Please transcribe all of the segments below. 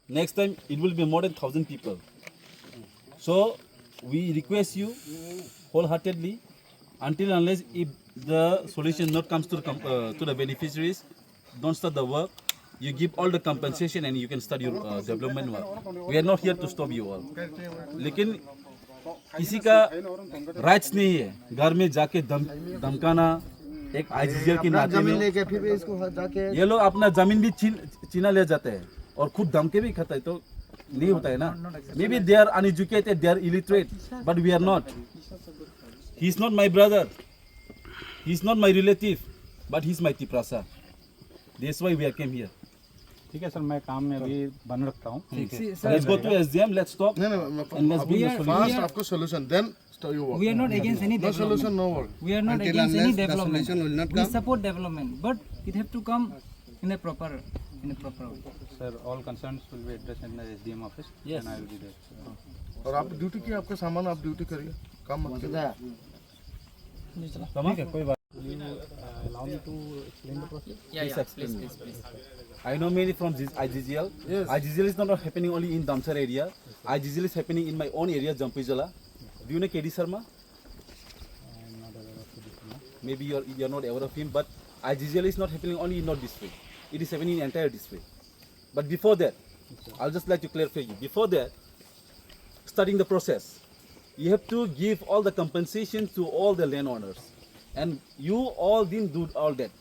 Next time it will be more than 1,000 people. So we request you wholeheartedly, until unless if the solution not comes to the beneficiaries, don't start the work. You give all the compensation and you can start your development work. We are not here to stop you all. लेकिन किसी का rights नहीं है घर में जाके धमकाना एक IGL की नाते में लेके फिर इसको जाके ये लोग अपना जमीन भी छीना ले जाते हैं और खुद धमके भी खाता है तो नहीं होता है ना maybe they are uneducated, they are illiterate, but we are not. He is not my brother, he is not my relative, but he is my Tiprasa. That's why we came here. ठीक है sir मैं काम में अभी बन रखता हूँ Let's go to SDM, let's talk and let's bring a solution. First आपको solution, then start your work. We are not against any No development. solution, no work. We are not against any development. We support development, but it have to come in a proper way. Sir all concerns will be addressed in the SDM office. Yes. And I will be there. और आप duty की आपका सामान आप duty करिए काम मत कीजिए ठीक है कोई बात Allow me to explain the process. Yeah, please. I know many from this IGGL. Yes. IGGL is not happening only in Damchara area. IGGL is happening in my own area, Jwngjal. Do you know KD Sharma? I'm not aware of this. Maybe you're not aware of him, but IGGL is not happening only in North District. It is happening in entire district. But before that, I'll just like to clarify you. Before that, starting the process, you have to give all the compensation to all the landowners, and you all didn't do all that.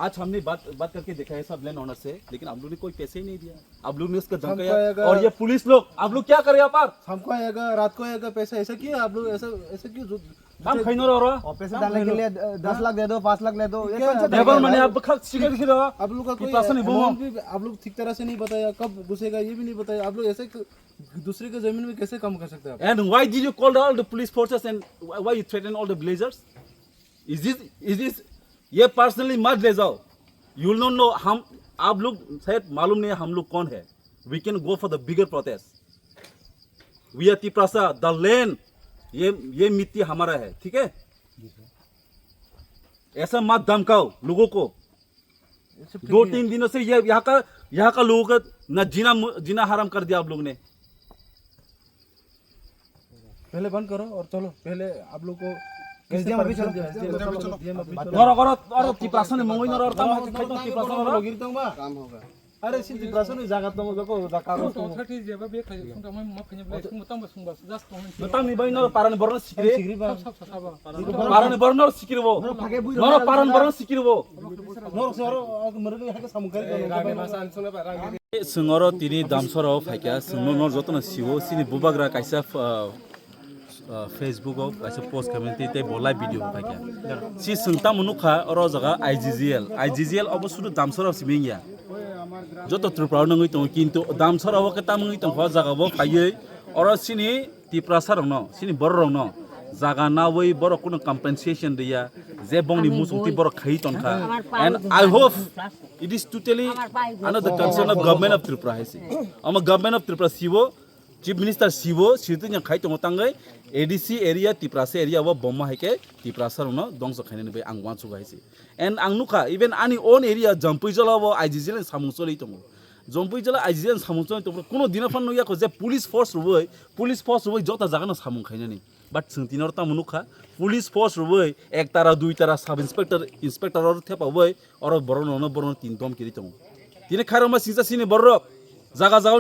आज हमने बात करके देखा है सब land owner से, लेकिन आप लोगों ने कोई पैसे ही नहीं दिया. आप लोग ने उसका धमकाया और ये पुलिस लोग आप लोग क्या करे आप हमको आएगा रात को आएगा पैसा ऐसा क्यों आप लोग ऐसा क्यों हम खैनो रहो और पैसे डालने के लिए 10 लाख दे दो 5 लाख दे दो ये कौन सा लेबर मैंने आप खा सिगरेट खिला आप लोग का कोई amount भी आप लोग ठीक तरह से नहीं बताया कब घुसेगा ये भी नहीं बताया आप लोग ऐसे दूसरे के जमीन में कैसे काम कर सकते हैं आप And why did you call all the police forces and why you threaten all the villagers? Is this ये पर्सनली मत ले जाओ. You will not know हम आप लोग शायद मालूम नहीं हम लोग कौन है. We can go for the bigger protest. We are Tiprasa, the land. ये मिट्टी हमारा है, ठीक है? ऐसा मत धमकाओ लोगों को. 2-3 दिनों से यहाँ का लोगों का न जीना हराम कर दिया आप लोग ने. पहले बंद करो और चलो पहले आप लोग को एसडीएम अभी चलो और तिप्रासा ने मंगोई न और काम तिप्रासा न गिर तो काम होगा अरे सिन तिप्रासा ने जागा तो को जाका तो थर्टी जेबा बे खाइ सुंता मा फैने सुंबा जस्ट बताम नि बैन पाराने बर्न सिकिरे पाराने बर्न सिकिरबो नरो पारान बर्न सिकिरबो नरो सरो मरगे हाके सामुकारी गागे भाषा आनसुना पारा सिंगरो तिनी दामसराव फाइका सिंनो न जतन सिवो सिनि बुबाग्रा काइसा फेसबुक ऑफ ऐसे पोस्ट कमेंटी ते बोला वीडियो फाइका सि सिंता मनुखा और जगह आईजीजीएल अब सुदु दामसराव सिमिंगिया जो तो त्रिपुरा नंगै तो किंतु दामसराव के तामंगै तो हो जगह बो फायै और सिनि तिप्रासा रंनो सिनि बर रंनो जगह ना वै बर कुनो कंपनसेशन दिया जे बंगनि मुसुंति बर खाइ तनखा and I hope it is totally under the concern of government of Tripura हैसि अम गवर्नमेंट ऑफ त्रिपुरा सिवो चीफ मिनिस्टर सिवो सिरतु खाइ तंगो तांगै एडीसी एरिया तिप्रासा एरिया वो बम्मा है के तिप्रासा रंनो दंस खाइने बे आं वान सुगाइसि एंड आं नुखा इवन आनी ओन एरिया जम्पुइजल वो आईजीजीएल सामुसोलै तंगो जम्पुइजल आईजीजीएल सामुसोलै तंगो कोनो दिनफान नुया को जे पुलिस फोर्स रुबै जता जागा न सामुं खाइने बाट सोंतिनर ता मनुखा पुलिस फोर्स रुबै एक तारा दुई तारा सब इंस्पेक्टर और थेपाबै और बरन तीन दम किरि तंगो तिने खारमा सिंसा सिने बरक जागा जागाव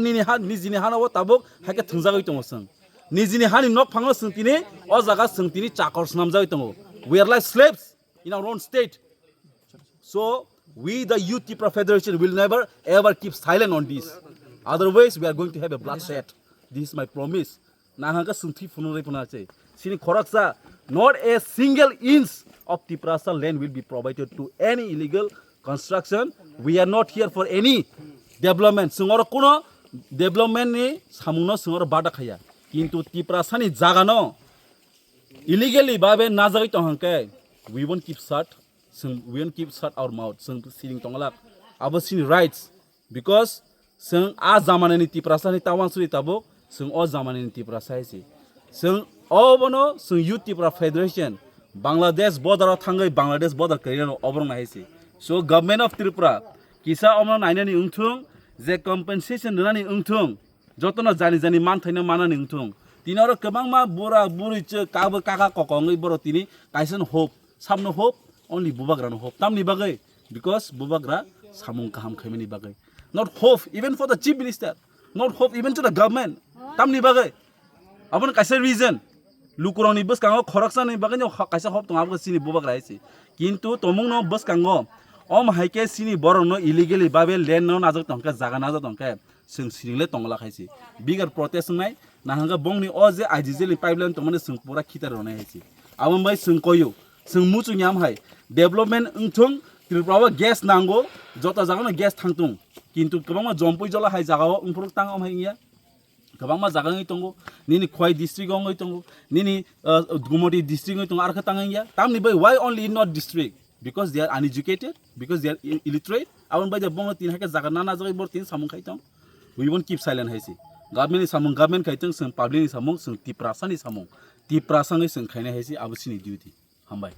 निजिनि हानाव ताबक हाके थंजागै तंगो सों निजिनि हानि नक फांगो सोंतिनि अ जागा सोंतिनि चाकर्स नामजागै तंगो we are like slaves in our own state so we the youth Tipra federation will never ever keep silent on this, otherwise we are going to have a bloodshed. This is my promise. Nahanga sunthi funoi punache sini khoraksa not a single inch of Tiprasa land will be provided to any illegal construction. We are not here for any development. Sungor kuno development ni samungno sungor bada khaya kintu Tiprasa ni jaga no illegally babe na jagai tohanke we won't keep we won't keep shut our mouth sitting tongalak abo sini rights because sing a zamane ni Tiprasa ni tawan suri tabok sing o zamane ni Tiprasa isi sing obono sing youth Tipra federation Bangladesh border thangai Bangladesh border career obrong na isi so government of Tripura kisa omno naina ni ungthung जे कम्पेनसेसन होनानै उंथुं जतन जानि जानि मान थाइनो मानानै उंथुं तिनि आरो गोबां मा बुरा बुरिचो काबो काका ककङै बर' तिनि काइसन होप सामनो hope only bubagrano hope tamni bagay because bubagra samung kaham khaimani bagay not hope even for the chief minister not hope even to the government tamni bagay abon kaisa reason lukuroni bus kango khoraksa ni bagay no kaisa hope tong abga sini bubagra aisi kintu tomung no bus kango om haike sini borong no illegally babel land no najak tongka jaga najak tongka sing single tongla khaisi bigger protest nai nahanga bongni oje ajizeli pipeline tomane sing pura khitar rona haisi abon bai sing koyo sing muchu nyam hai development unthung Tiprasa gas nango jota jagano gas thangtung kintu kobangma jompui jola hai jagao unprok tang am haingia kobangma jagangai tongo nini khwai district ongai tongo nini gumoti district ongai tongo arkha tangangia tamni bai why only in not district because they are uneducated because they are illiterate abon bai bongno tin hake jaga nana jagai bor tin samung khai tong we won't keep silent haisi government ni samung government khai tong sing public ni samung sing Tiprasa ni samung Tiprasa ni sing khaina haisi abusini duty hambai